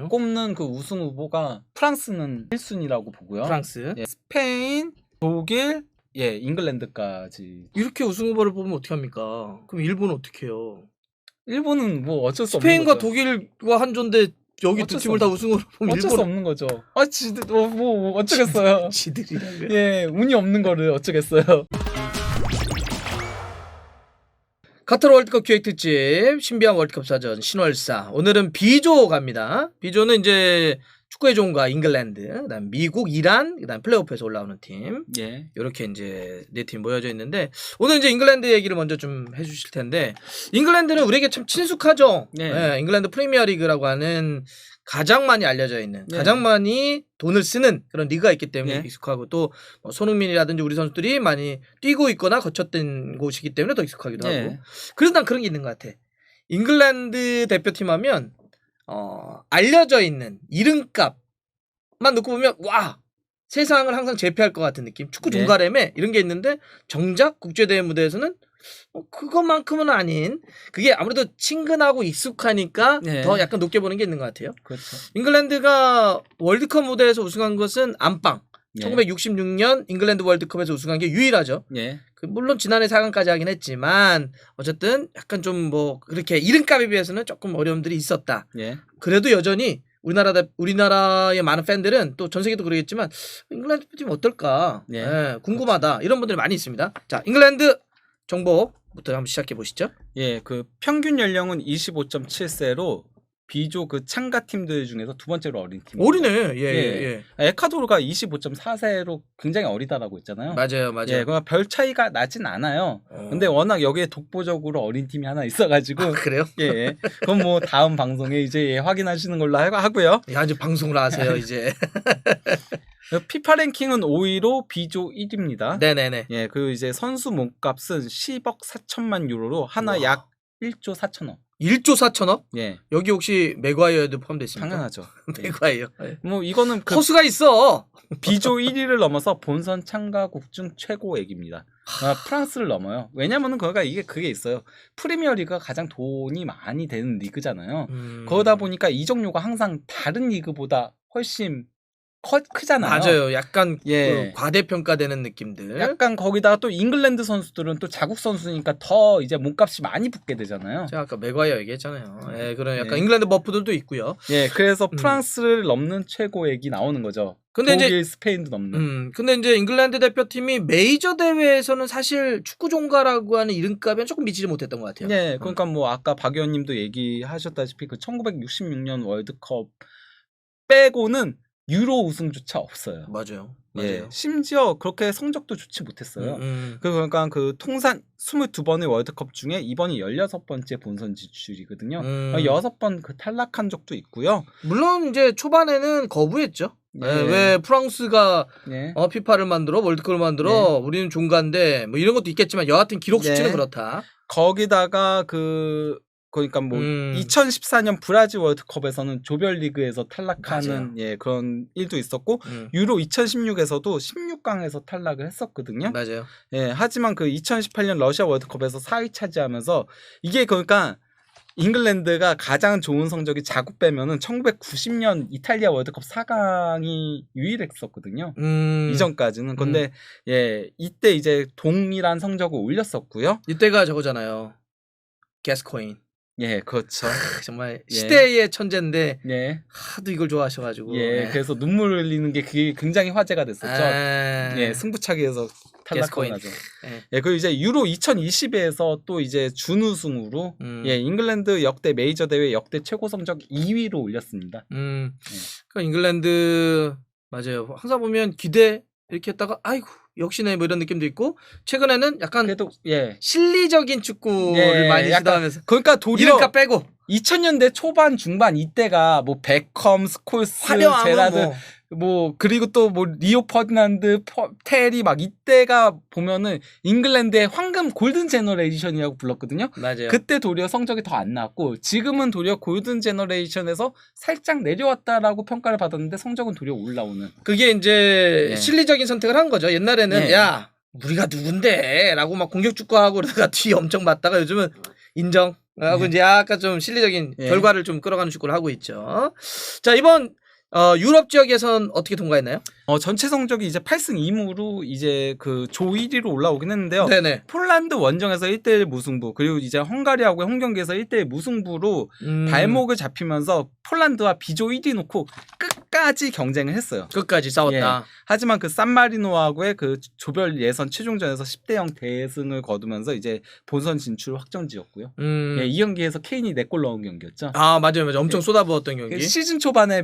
꼽는 그 우승 후보가 프랑스는 1순위라고 보고요. 프랑스, 예, 스페인, 독일, 예, 잉글랜드까지. 이렇게 우승 후보를 뽑으면 어떻게 합니까? 그럼 일본은 어떻게 해요? 일본은 뭐 어쩔 수 없는 스페인과 거죠. 독일과 한조인데 여기 두 어쩔 수 팀을 다 우승으로 보면 어쩔 수 일본은 없는 거죠. 아, 뭐 어쩌겠어요. 지들이라고요? 예, 운이 없는 거를 어쩌겠어요. 카타르 월드컵 기획 특집 신비한 월드컵 사전 신월사. 오늘은 B조 갑니다. B조는 이제 축구의 종가 잉글랜드, 그다음 미국, 이란, 그다음 플레이오프에서 올라오는 팀. 예. 이렇게 이제 네 팀 모여져 있는데 오늘 이제 잉글랜드 얘기를 먼저 좀 해주실 텐데 잉글랜드는 우리에게 참 친숙하죠. 네. 네, 잉글랜드 프리미어리그라고 하는 가장 많이 알려져 있는, 네. 가장 많이 돈을 쓰는 그런 리그가 있기 때문에 네. 익숙하고 또 뭐 손흥민이라든지 우리 선수들이 많이 뛰고 있거나 거쳤던 곳이기 때문에 더 익숙하기도 네. 하고. 그래서 난 그런 게 있는 것 같아. 잉글랜드 대표팀 하면 알려져 있는 이름값만 놓고 보면 와, 세상을 항상 제패할 것 같은 느낌. 축구 네. 종가램에 이런 게 있는데 정작 국제대회 무대에서는 그것만큼은 아닌, 그게 아무래도 친근하고 익숙하니까 네. 더 약간 높게 보는 게 있는 것 같아요. 그렇죠. 잉글랜드가 월드컵 무대에서 우승한 것은 안방. 예. 1966년 잉글랜드 월드컵에서 우승한 게 유일하죠. 예. 물론 지난해 4강까지 하긴 했지만 어쨌든 약간 좀 뭐 그렇게 이름값에 비해서는 조금 어려움들이 있었다. 예. 그래도 여전히 우리나라의 많은 팬들은 또 전 세계도 그러겠지만 잉글랜드 팀 어떨까? 예. 예, 궁금하다. 이런 분들이 많이 있습니다. 자, 잉글랜드 정보부터 한번 시작해 보시죠. 예, 그 평균 연령은 25.7세로 B조 그 참가 팀들 중에서 두 번째로 어린 팀. 어리네. 예, 예. 에콰도르가 25.4세로 굉장히 어리다라고 했잖아요. 맞아요, 맞아요. 예, 그냥 별 차이가 나진 않아요. 근데 워낙 여기에 독보적으로 어린 팀이 하나 있어가지고. 그래요? 예, 그건 뭐 다음 방송에 이제 예, 확인하시는 걸로 하고요. 야, 이제 방송을 하세요 이제. 피파 랭킹은 5위로 B조 1위입니다. 네네네. 예, 그 이제 선수 몸값은 10억 4천만 유로로 하나 우와. 약 1조 4천억. 1조 4천억? 예, 여기 혹시 맥과이어도 포함되어 있습니까? 당연하죠. 예. 맥과이어. 뭐 이거는 그 허수가 있어. B조 1위를 넘어서 본선 참가국 중 최고액입니다. 프랑스를 넘어요. 왜냐면은 그게 있어요. 프리미어리그가 가장 돈이 많이 되는 리그잖아요. 그러다 보니까 이적료가 항상 다른 리그보다 훨씬 크잖아요. 맞아요. 약간 예. 그 과대평가되는 느낌들. 약간 거기다가 또 잉글랜드 선수들은 또 자국 선수니까 더 이제 몸값이 많이 붙게 되잖아요. 제가 아까 맥과이어 얘기했잖아요. 예, 그런 약간 예. 잉글랜드 버프들도 있고요. 예, 그래서 프랑스를 넘는 최고액이 나오는 거죠. 근데 독일, 스페인도 넘는. 근데 이제 잉글랜드 대표팀이 메이저 대회에서는 사실 축구 종가라고 하는 이름값에는 조금 미치지 못했던 것 같아요. 예, 그러니까 뭐 아까 박 의원님도 얘기하셨다시피 그 1966년 월드컵 빼고는 유로 우승조차 없어요. 맞아요. 예, 심지어 그렇게 성적도 좋지 못했어요. 그러니까 그 통산 22번의 월드컵 중에 이번이 16번째 본선 진출이거든요. 6번 그 탈락한 적도 있고요. 물론 이제 초반에는 거부했죠. 예. 왜 프랑스가 예. 피파를 만들어, 월드컵을 만들어, 우리는 종가인데 뭐 이런 것도 있겠지만 여하튼 기록 수치는 예. 그렇다. 거기다가 그러니까 뭐 2014년 브라질 월드컵에서는 조별리그에서 탈락하는 예, 그런 일도 있었고 유로 2016에서도 16강에서 탈락을 했었거든요. 맞아요. 예, 하지만 그 2018년 러시아 월드컵에서 4위 차지하면서 이게 그러니까 잉글랜드가 가장 좋은 성적이 자국 빼면은 1990년 이탈리아 월드컵 4강이 유일했었거든요. 이전까지는. 근데 예, 이때 이제 동일한 성적을 올렸었고요. 이때가 저거잖아요. 게스코인. 예, 그렇죠. 정말 예. 시대의 천재인데 예. 하도 이걸 좋아하셔가지고. 예, 그래서 눈물 흘리는 게 그게 굉장히 화제가 됐었죠. 예, 승부차기에서 탈락하고 나죠. 예, 그리고 이제 유로 2020에서 또 이제 준우승으로 예, 잉글랜드 역대 메이저 대회 역대 최고 성적 2위로 올렸습니다. 그러니까 잉글랜드 맞아요. 항상 보면 기대 이렇게 했다가 아이고 역시네 뭐 이런 느낌도 있고 최근에는 약간 그래도 예, 실리적인 축구를 많이 시도하면서 그러니까 도리어 이름값 빼고 2000년대 초반 중반 이때가 뭐 베컴, 스콜스, 제라드 뭐 그리고 또 뭐 리오 퍼디난드, 테리 막 이때가 보면은 잉글랜드의 황금 골든 제너레이션이라고 불렀거든요. 맞아요. 그때 도리어 성적이 더 안 나왔고 지금은 도리어 골든 제너레이션에서 살짝 내려왔다라고 평가를 받았는데 성적은 도리어 올라오는. 그게 이제 예. 실리적인 선택을 한 거죠. 옛날에는 예. 야 우리가 누군데 라고 막 공격 축구하고 그러다가 뒤에 엄청 맞다가 요즘은 인정. 하고 이제 약간 좀 실리적인 예. 결과를 좀 끌어가는 축구를 하고 있죠. 자, 이번 유럽 지역에선 어떻게 통과했나요? 전체 성적이 이제 8승 2무로 이제 그 조 1위로 올라오긴 했는데요. 네네. 폴란드 원정에서 1대1 무승부, 그리고 이제 헝가리하고의 홈경기에서 1대1 무승부로 발목을 잡히면서 폴란드와 비조 1위 놓고 끝까지 경쟁을 했어요. 끝까지 싸웠다. 하지만 그 산마리노하고의 그 조별 예선 최종전에서 10대0 대승을 거두면서 이제 본선 진출 확정지었고요. 이 경기에서 케인이 4골 넣은 경기였죠. 아, 맞아요. 엄청 쏟아부었던 경기. 시즌 초반에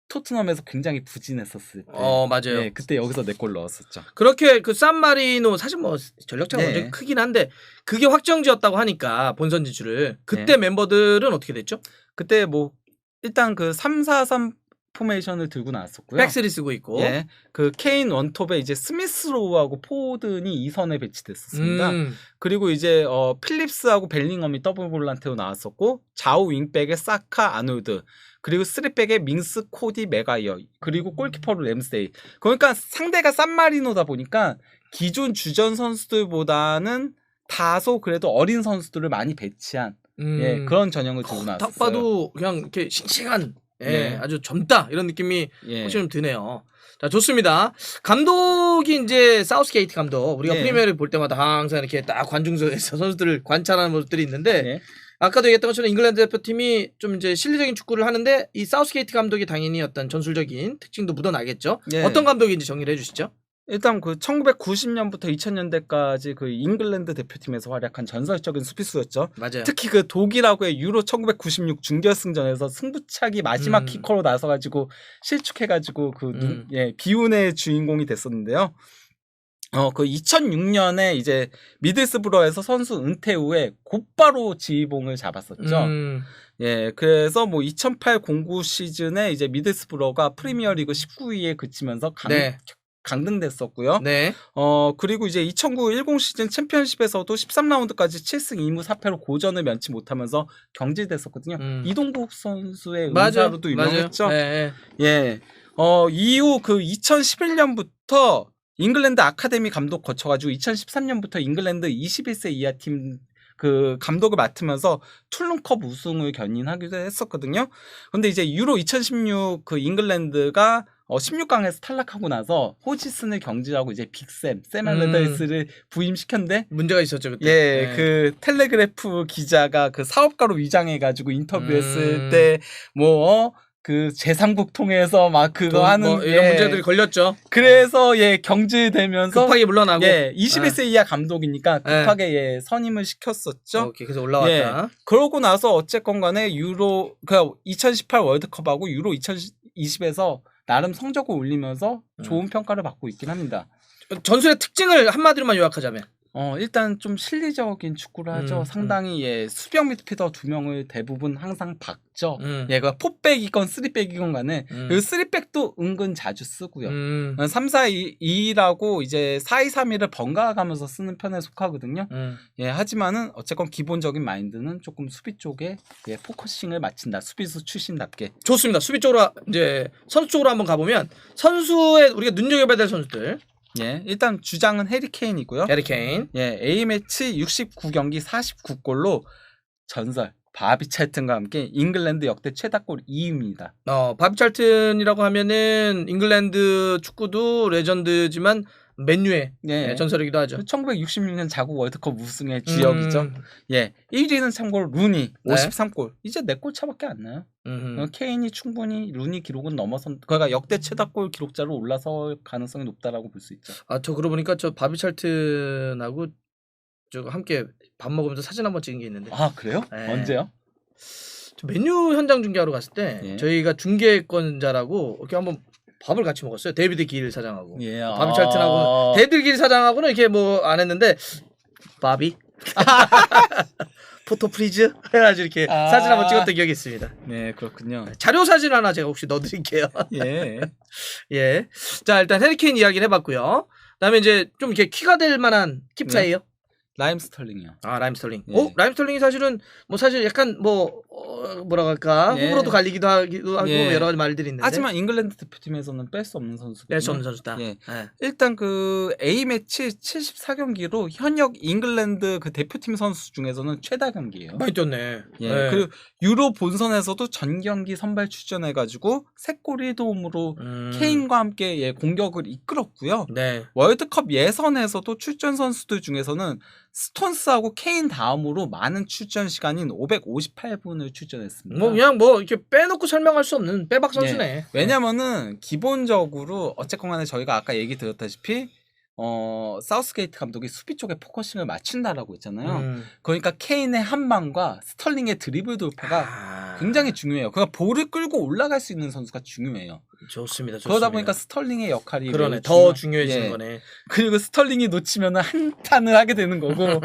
토트넘에서 굉장히 부진했었을 때. 맞아요. 예, 그때 여기서 4골 넣었었죠. 그렇게 그 산마리노 사실 뭐 전력차가 네. 굉장히 크긴 한데 그게 확정지었다고 하니까 본선 진출을 그때 멤버들은 어떻게 됐죠? 그때 뭐 일단 그 3-4-3 포메이션을 들고 나왔었고요. 백스리 쓰고 있고. 예. 그 케인 원톱에 이제 스미스로우하고 포든이 2선에 배치됐었습니다. 그리고 이제 필립스하고 벨링엄이 더블 볼란트로 나왔었고, 좌우 윙백에 사카, 아놀드, 그리고 3백에 밍스, 코디, 메가이어, 그리고 골키퍼로 램스데이. 그러니까 상대가 산마리노다 보니까 기존 주전 선수들보다는 다소 그래도 어린 선수들을 많이 배치한 예, 그런 전형을 들고 나왔어요. 딱 봐도 그냥 이렇게 싱싱한 네. 아주 젊다 이런 느낌이 예. 훨씬 좀 드네요. 자, 좋습니다. 감독이 이제 사우스게이트 감독. 우리가 예. 프리미어를 볼 때마다 항상 이렇게 딱 관중석에서 선수들을 관찰하는 모습들이 있는데 예. 아까도 얘기했던 것처럼 잉글랜드 대표팀이 좀 이제 실리적인 축구를 하는데 이 사우스게이트 감독이 당연히 어떤 전술적인 특징도 묻어나겠죠. 예. 어떤 감독인지 정리를 해주시죠. 일단 그 1990년부터 2000년대까지 그 잉글랜드 대표팀에서 활약한 전설적인 수비수였죠. 맞아요. 특히 그 독일하고의 유로 1996 준결승전에서 승부차기 마지막 키커로 나서가지고 실축해가지고 그 비운의 주인공이 됐었는데요. 그 2006년에 이제 미들스브러에서 선수 은퇴 후에 곧바로 지휘봉을 잡았었죠. 예, 그래서 뭐 2008-09 시즌에 이제 미들스브러가 프리미어리그 19위에 그치면서 강등됐었고요. 네. 그리고 이제 2009-10 시즌 챔피언십에서도 13라운드까지 7승 2무 4패로 고전을 면치 못하면서 경질됐었거든요. 이동국 선수의 은사로도 유명했죠. 네. 예. 이후 그 2011년부터 잉글랜드 아카데미 감독 거쳐가지고 2013년부터 잉글랜드 21세 이하 팀 그 감독을 맡으면서 툴룬컵 우승을 견인하기도 했었거든요. 근데 이제 유로 2016 그 잉글랜드가 16강에서 탈락하고 나서 호지슨을 경질하고 이제 샘 알lardyce를 부임시켰는데 문제가 있었죠 그때. 예, 그 텔레그래프 기자가 그 사업가로 위장해가지고 인터뷰했을 때 뭐 그 제3국 통해서 막 그거 하는 이런 문제들이 걸렸죠. 그래서 경질되면서 급하게 물러나고 21세 이하 감독이니까 급하게 선임을 시켰었죠. 오케이, 그래서 올라왔다. 그러고 나서 어쨌건 간에 유로 그 2018 월드컵하고 유로 2020에서 나름 성적을 올리면서 좋은 평가를 받고 있긴 합니다. 전술의 특징을 한마디로만 요약하자면 일단 좀 실리적인 축구를 하죠. 상당히 수비형 미드필더 2명을 대부분 항상 박죠. 얘가 4백이건 3백이건 간에 그리고 3백도 은근 자주 쓰고요. 3-4-2라고 이제 4-2-3-1을 번갈아 가면서 쓰는 편에 속하거든요. 하지만은 어쨌건 기본적인 마인드는 조금 수비 쪽에 포커싱을 마친다. 수비수 출신답게. 좋습니다. 수비 쪽으로 이제 선수 쪽으로 한번 가보면 선수의 우리가 눈여겨봐야 될 선수들. 일단 주장은 해리 케인이고요. 해리 케인. A매치 69경기 49골로 전설 바비 찰튼과 함께 잉글랜드 역대 최다골 2위입니다. 바비 찰튼이라고 하면은 잉글랜드 축구도 레전드지만 맨유의 전설이기도 하죠. 1966년 자국 월드컵 우승의 주역이죠. 1위는 참고로 루니 53골. 이제 4골 차밖에 안 나요. 케인이 충분히 루니 기록은 넘어선, 그러니까 역대 최다골 기록자로 올라설 가능성이 높다라고 볼 수 있죠. 저 그러고 보니까 저 바비 찰튼하고 저 함께 밥 먹으면서 사진 한번 찍은 게 있는데. 아, 그래요? 언제요? 저 맨유 현장 중계하러 갔을 때 저희가 중계권자라고 이렇게 한번 밥을 같이 먹었어요. 데이비드 길 사장하고. 바비 찰튼하고 데이비드 길 사장하고는 이렇게 뭐 안 했는데 바비 포토 프리즈 해가지고 이렇게 사진 한번 찍었던 기억이 있습니다. 네, 그렇군요. 자료 사진 하나 제가 혹시 넣어드릴게요. 자, 일단 해리케인 이야기를 해봤고요. 그다음에 이제 좀 이렇게 키가 될 만한 킵 차이요. 라임 스털링이요. 아, 라임 스털링. 예. 라임 스털링이 사실은 뭐 사실 약간 뭐 뭐라 할까? 예. 호불호도 갈리기도 하고 예. 여러 가지 말들이 있는데. 하지만 잉글랜드 대표팀에서는 뺄 수 없는 선수거든요. 뺄 수 없는 선수다. 예. 예. 일단 그 A 매치 74경기로 현역 잉글랜드 그 대표팀 선수 중에서는 최다 경기예요. 많이 뛰었네. 예. 예. 그리고 유로 본선에서도 전 경기 선발 출전해가지고 3골 1도움으로 케인과 함께 예, 공격을 이끌었고요. 네. 월드컵 예선에서도 출전 선수들 중에서는 스톤스하고 케인 다음으로 많은 출전 시간인 558분을 출전했습니다. 뭐 그냥 뭐 이렇게 빼놓고 설명할 수 없는 빼박 선수네. 왜냐면은 기본적으로 어쨌건 간에 저희가 아까 얘기 드렸다시피 사우스게이트 감독이 수비 쪽에 포커싱을 맞춘다라고 했잖아요. 그러니까 케인의 한 방과 스털링의 드리블 돌파가 굉장히 중요해요. 그러니까 볼을 끌고 올라갈 수 있는 선수가 중요해요. 좋습니다. 그러다 보니까 스털링의 역할이 그러네. 매우 더 중요해지는 예. 거네. 그리고 스털링이 놓치면 한탄을 하게 되는 거고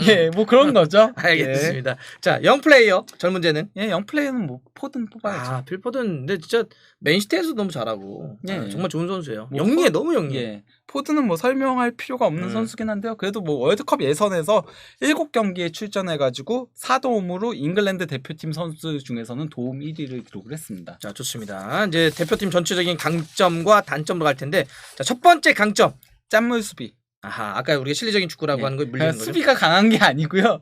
예, 뭐 그런 거죠. 알겠습니다. 자, 영 플레이어 젊은 재능. 예, 영플레이는 뭐 포든 뽑아야죠. 아, 필포든 근데 진짜 맨시티에서 너무 잘하고 예. 정말 좋은 선수예요. 뭐 영리해, 너무 영리해. 예. 포드는 뭐 설명할 필요가 없는 선수긴 한데요. 그래도 뭐 월드컵 예선에서 7경기에 출전해가지고 4도움으로 잉글랜드 대표팀 선수 중에서는 도움 1위를 기록을 했습니다. 자, 좋습니다. 이제 대표팀 전체적인 강점과 단점으로 갈 텐데, 자, 첫 번째 강점. 짠물 수비. 아하, 아까 우리가 실리적인 축구라고 예. 하는 거 물리는 거죠. 수비가 강한 게 아니고요.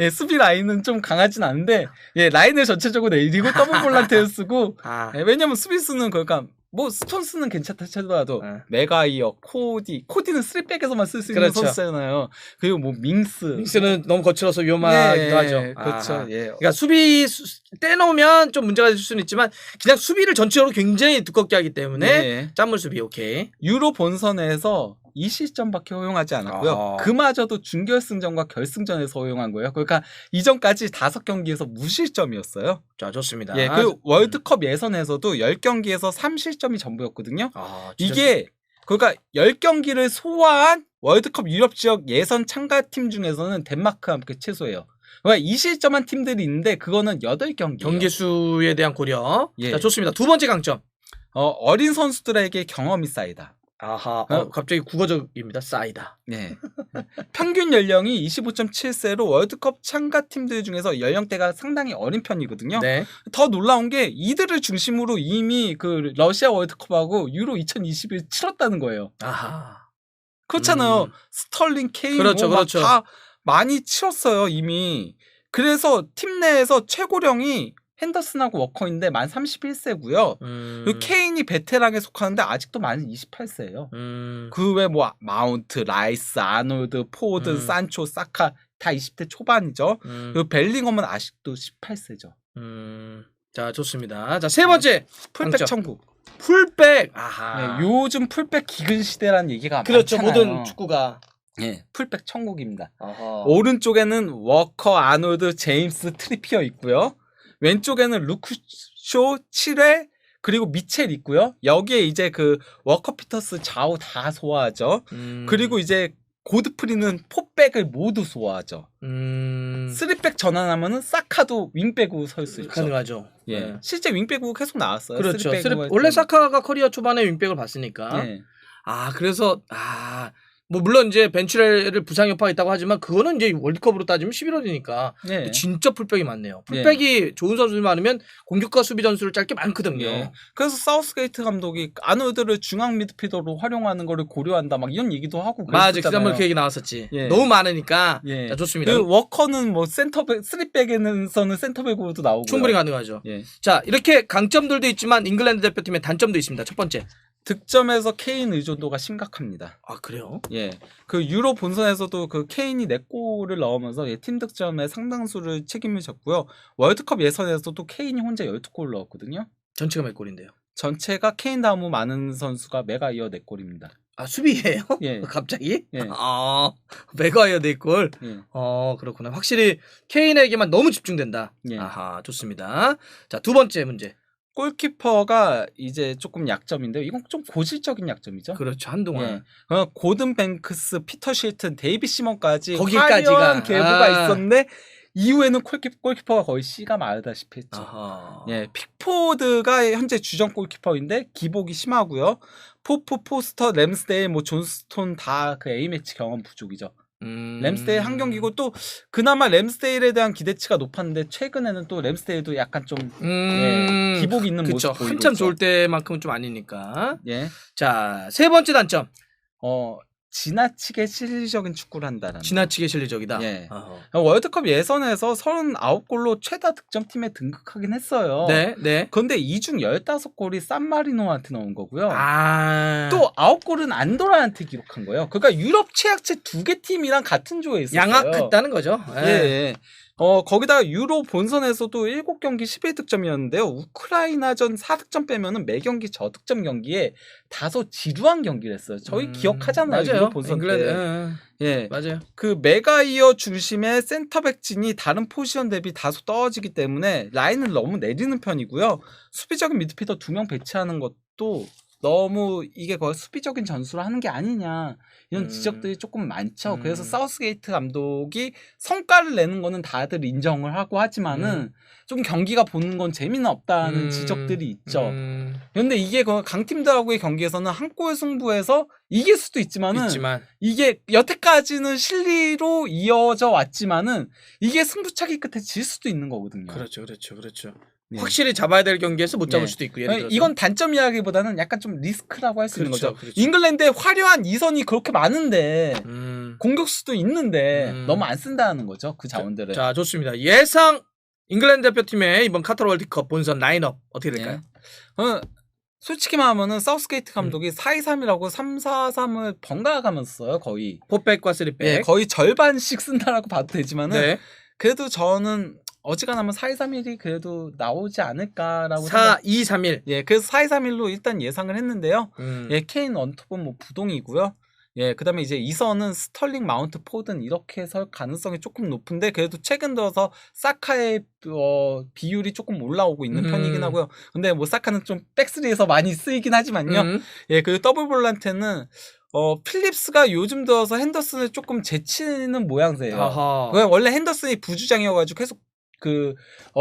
예, 수비 라인은 좀 강하진 않은데, 예, 라인을 전체적으로 내리고 더블 볼란테를 쓰고, 아, 예, 왜냐면 수비수는 그러니까 뭐 스톤스는 괜찮다 쳐도 메가이어, 코디는 3백에서만 쓸 수 있는 그렇죠. 선수잖아요. 그리고 뭐 밍스는 너무 거칠어서 위험하기도 하죠. 그렇죠. 아하. 예. 그러니까 떼놓으면 좀 문제가 될 수는 있지만 그냥 수비를 전체적으로 굉장히 두껍게 하기 때문에 예. 짠물 수비 오케이. 유로 본선에서 2실점밖에 허용하지 않았고요. 아. 그마저도 준결승전과 결승전에서 허용한 거예요. 그러니까 이전까지 5경기에서 무실점이었어요. 자, 좋습니다. 예, 그 월드컵 예선에서도 10경기에서 3실점이 전부였거든요. 아, 진짜 이게 그러니까 10경기를 소화한 월드컵 유럽 지역 예선 참가팀 중에서는 덴마크와 함께 최소예요. 그러니까 2실점한 팀들이 있는데 그거는 8경기. 경기 수에 대한 고려. 예. 자, 좋습니다. 두 번째 강점. 어린 선수들에게 경험이 쌓이다. 아하, 갑자기 국어적입니다. 쌓이다. 네. 평균 연령이 25.7세로 월드컵 참가팀들 중에서 연령대가 상당히 어린 편이거든요. 네. 더 놀라운 게 이들을 중심으로 이미 그 러시아 월드컵하고 유로 2020을 치렀다는 거예요. 아하. 그렇잖아요. 스털링, 케인 그렇죠, 뭐 그렇죠. 다 많이 치렀어요 이미. 그래서 팀 내에서 최고령이 핸더슨하고 워커인데 만 31세고요. 그리고 케인이 베테랑에 속하는데 아직도 만 28세예요. 그 외 뭐 마운트, 라이스, 아놀드, 포든, 산초, 사카 다 20대 초반이죠. 그리고 벨링엄은 아직도 18세죠. 자, 좋습니다. 자, 세 번째 풀백 강점. 천국. 풀백. 아하. 네, 요즘 풀백 기근 시대라는 얘기가 그렇죠. 많잖아요. 모든 축구가. 예, 풀백 천국입니다. 아하. 오른쪽에는 워커, 아놀드, 제임스, 트리피어 있고요. 왼쪽에는 루크쇼, 7회 그리고 미첼 있고요. 여기에 이제 그 워커, 피터스 좌우 다 소화하죠. 그리고 이제 고드프리는 포백을 모두 소화하죠. 3백 전환하면은 사카도 윙백으로 설 수 있죠. 가능하죠. 예. 네. 실제 윙백으로 계속 나왔어요. 그렇죠. 3백으로 원래 사카가 커리어 초반에 윙백을 봤으니까. 예. 아, 그래서 뭐 물론 이제 벤츄렐을 부상 여파가 있다고 하지만 그거는 이제 월드컵으로 따지면 11월이니까 예. 진짜 풀백이 많네요. 풀백이 좋은 선수들 많으면 공격과 수비 전술을 짧게 많거든요. 예. 그래서 사우스게이트 감독이 아놀드를 중앙 미드필더로 활용하는 거를 고려한다 막 이런 얘기도 하고 맞아, 그랬었잖아요. 지난번에 그 얘기 나왔었지. 예. 너무 많으니까. 예. 자, 좋습니다. 그 워커는 뭐 센터백 3백에서는 센터백으로도 나오고 충분히 가능하죠. 예. 자, 이렇게 강점들도 있지만 잉글랜드 대표팀의 단점도 있습니다. 첫 번째. 득점에서 케인 의존도가 심각합니다. 아, 그래요? 예. 그 유로 본선에서도 그 케인이 4골을 넣으면서 예, 팀 득점의 상당수를 책임을 졌고요. 월드컵 예선에서도 케인이 혼자 12골을 넣었거든요. 전체가 몇 골인데요? 전체가 케인 다음 후 많은 선수가 메가이어 4골입니다. 아, 수비예요? 예. 갑자기? 예. 아, 메가이어 4골. 예. 그렇구나. 확실히 케인에게만 너무 집중된다. 예. 아하, 좋습니다. 자, 두 번째 문제. 골키퍼가 이제 조금 약점인데요. 이건 좀 고질적인 약점이죠. 그렇죠. 한동안. 예. 고든 뱅크스, 피터 쉴튼, 데이비 시먼까지 거기까지가. 화려한 계보가 있었는데 이후에는 골키퍼가 거의 씨가 마르다시피 했죠. 아하. 예, 픽포드가 현재 주전 골키퍼인데 기복이 심하고요. 포프, 포스터, 램스데일, 뭐 존스톤 다 그 A매치 경험 부족이죠. 램스데일 한 경기고 또 그나마 램스데일에 대한 기대치가 높았는데 최근에는 또 램스데일도 약간 좀 기복 있는 그쵸. 모습 보이고 한참 있죠. 좋을 때만큼은 좀 아니니까. 예. 자, 세 번째 단점. 지나치게 실리적인 축구를 한다는. 지나치게 실리적이다. 예. 어허. 월드컵 예선에서 39골로 최다 득점팀에 등극하긴 했어요. 네, 네. 그런데 이 중 15골이 산마리노한테 넣은 거고요. 또 또 9골은 안도라한테 기록한 거예요. 그러니까 유럽 최약체 2개 팀이랑 같은 조에 있었어요. 양악했다는 거죠. 예. 예. 거기다가 유로 본선에서도 7경기 11득점이었는데요. 우크라이나전 4득점 빼면은 매 경기 저득점 경기에 다소 지루한 경기를 했어요. 저희 기억하잖아요. 맞아요. 유로 본선 때. 예. 맞아요. 그 메가이어 중심의 센터백 진이 다른 포지션 대비 다소 떨어지기 때문에 라인을 너무 내리는 편이고요. 수비적인 미드필더 2명 배치하는 것도 너무 이게 거의 수비적인 전술을 하는 게 아니냐 이런 지적들이 조금 많죠. 그래서 사우스게이트 감독이 성과를 내는 거는 다들 인정을 하고 하지만은 좀 경기가 보는 건 재미는 없다는 지적들이 있죠. 그런데 이게 강팀들하고의 경기에서는 한 골 승부에서 이길 수도 있지만은 이게 여태까지는 실리로 이어져 왔지만은 이게 승부차기 끝에 질 수도 있는 거거든요. 그렇죠. 네. 확실히 잡아야 될 경기에서 못 잡을 수도 있고. 예를 들어서. 이건 단점 이야기보다는 약간 좀 리스크라고 할 수 있는 거죠. 그렇죠. 잉글랜드에 화려한 이선이 그렇게 많은데 공격수도 있는데 너무 안 쓴다는 거죠. 그 자원들을. 자, 좋습니다. 예상 잉글랜드 대표팀의 이번 카타르 월드컵 본선 라인업 어떻게 될까요? 솔직히 말하면은 사우스게이트 감독이 4-2-3이라고 3-4-3을 번갈아 가면서 써요. 거의 4백과 3백. 네, 거의 절반씩 쓴다라고 봐도 되지만은 네. 그래도 저는 어지간하면 4-2-3-1이 그래도 나오지 않을까라고 4-2-3-1. 예, 그래서 4-2-3-1로 일단 예상을 했는데요. 예, 케인 원톱은 뭐 부동이고요. 예, 그다음에 이제 이선은 스털링, 마운트, 포든 이렇게 설 가능성이 조금 높은데 그래도 최근 들어서 사카의 비율이 조금 올라오고 있는 편이긴 하고요. 근데 뭐 사카는 좀 백스리에서 많이 쓰이긴 하지만요. 예, 그리고 더블 볼란테는 필립스가 요즘 들어서 핸더슨을 조금 제치는 모양새예요. 아하. 원래 핸더슨이 부주장이어가지고 계속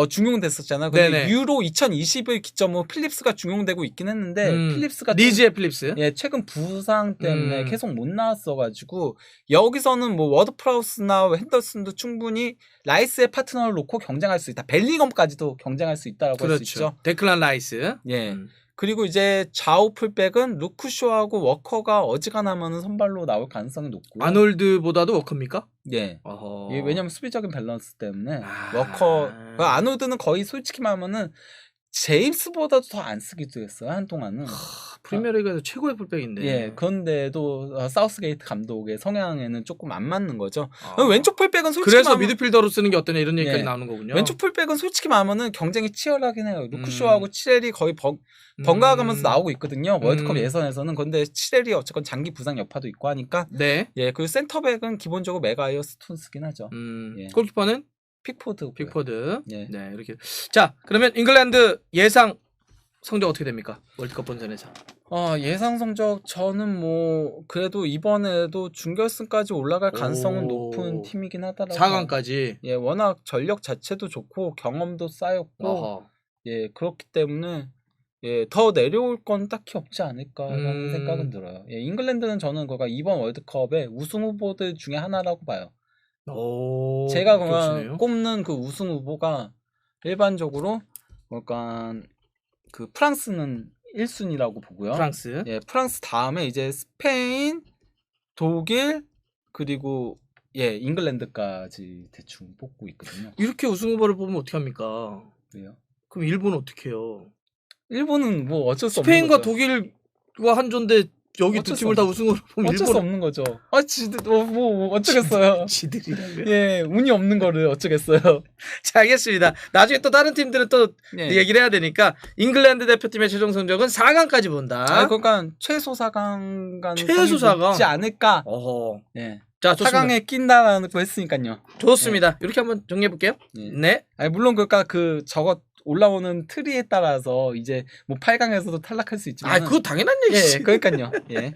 중용됐었잖아. 근데 네네. 유로 2020을 기점으로 필립스가 중용되고 있긴 했는데 필립스가 리즈의 필립스. 예, 최근 부상 때문에 계속 못 나왔어가지고 여기서는 뭐 워드 프라우스나 핸더슨도 충분히 라이스의 파트너를 놓고 경쟁할 수 있다. 벨링엄까지도 경쟁할 수 있다라고 할 수 있죠. 데클란 라이스. 예. 그리고 이제 좌우 풀백은 루크쇼하고 워커가 어지간하면 선발로 나올 가능성이 높고요. 아놀드보다도 워커입니까? 예. 어허. 예, 왜냐면 수비적인 밸런스 때문에 워커 아놀드는 거의 솔직히 말하면은 제임스보다도 더 안 쓰기도 했어요. 한동안은. 프리미어리그에서 최고의 풀백인데. 예. 그런데도 사우스게이트 감독의 성향에는 조금 안 맞는 거죠. 왼쪽 풀백은 솔직히 그래서 말하면 미드필더로 쓰는 게 어떠냐 이런 얘기까지 나오는 거군요. 왼쪽 풀백은 솔직히 말하면은 경쟁이 치열하긴 해요. 루크쇼하고 치렐이 거의 번갈아 가면서 나오고 있거든요. 월드컵 예선에서는. 근데 치렐이 어쨌건 장기 부상 여파도 있고 하니까. 네. 예. 그리고 센터백은 기본적으로 메가이어 스톤스긴 하죠. 예. 골키퍼는 픽포드. 예. 네, 이렇게. 자, 그러면 잉글랜드 예상 성적 어떻게 됩니까? 월드컵 본선에서. 예상 성적 저는 뭐 그래도 이번에도 준결승까지 올라갈 가능성은 높은 팀이긴 하더라고요. 4강까지. 예, 워낙 전력 자체도 좋고 경험도 쌓였고 예, 그렇기 때문에 예, 더 내려올 건 딱히 없지 않을까라는 생각은 들어요. 예, 잉글랜드는 저는 그가 이번 월드컵의 우승 후보들 중에 하나라고 봐요. 제가 그냥 꼽는 그 우승 후보가 일반적으로 약간 그 프랑스는 1순위라고 보고요. 프랑스. 예, 프랑스 다음에 이제 스페인, 독일 그리고 예, 잉글랜드까지 대충 뽑고 있거든요. 이렇게 우승 후보를 뽑으면 어떻게 합니까? 왜요? 그럼 일본은 어떻게 해요? 일본은 뭐 어쩔 수 없는 스페인과 거죠. 독일과 한조인데 여기 두 팀을 다 우승으로 보면 어쩔 수 없는 거죠. 뭐 어쩌겠어요. 지들이라고요? 예, 운이 없는 거를 어쩌겠어요. 자, 알겠습니다. 나중에 또 다른 팀들은 또 얘기를 해야 되니까 잉글랜드 대표팀의 최종 성적은 4강까지 본다. 그러니까 최소 4강 가는 최소 4강 있지 않을까. 예. 자, 좋습니다. 4강에 낀다라는 거 했으니까요. 좋습니다. 이렇게 한번 정리해 볼게요. 네. 물론 그러니까 저거 올라오는 트리에 따라서 이제 뭐 8강에서도 탈락할 수 있지만 그거 당연한 얘기지. 예, 그러니까요. 예.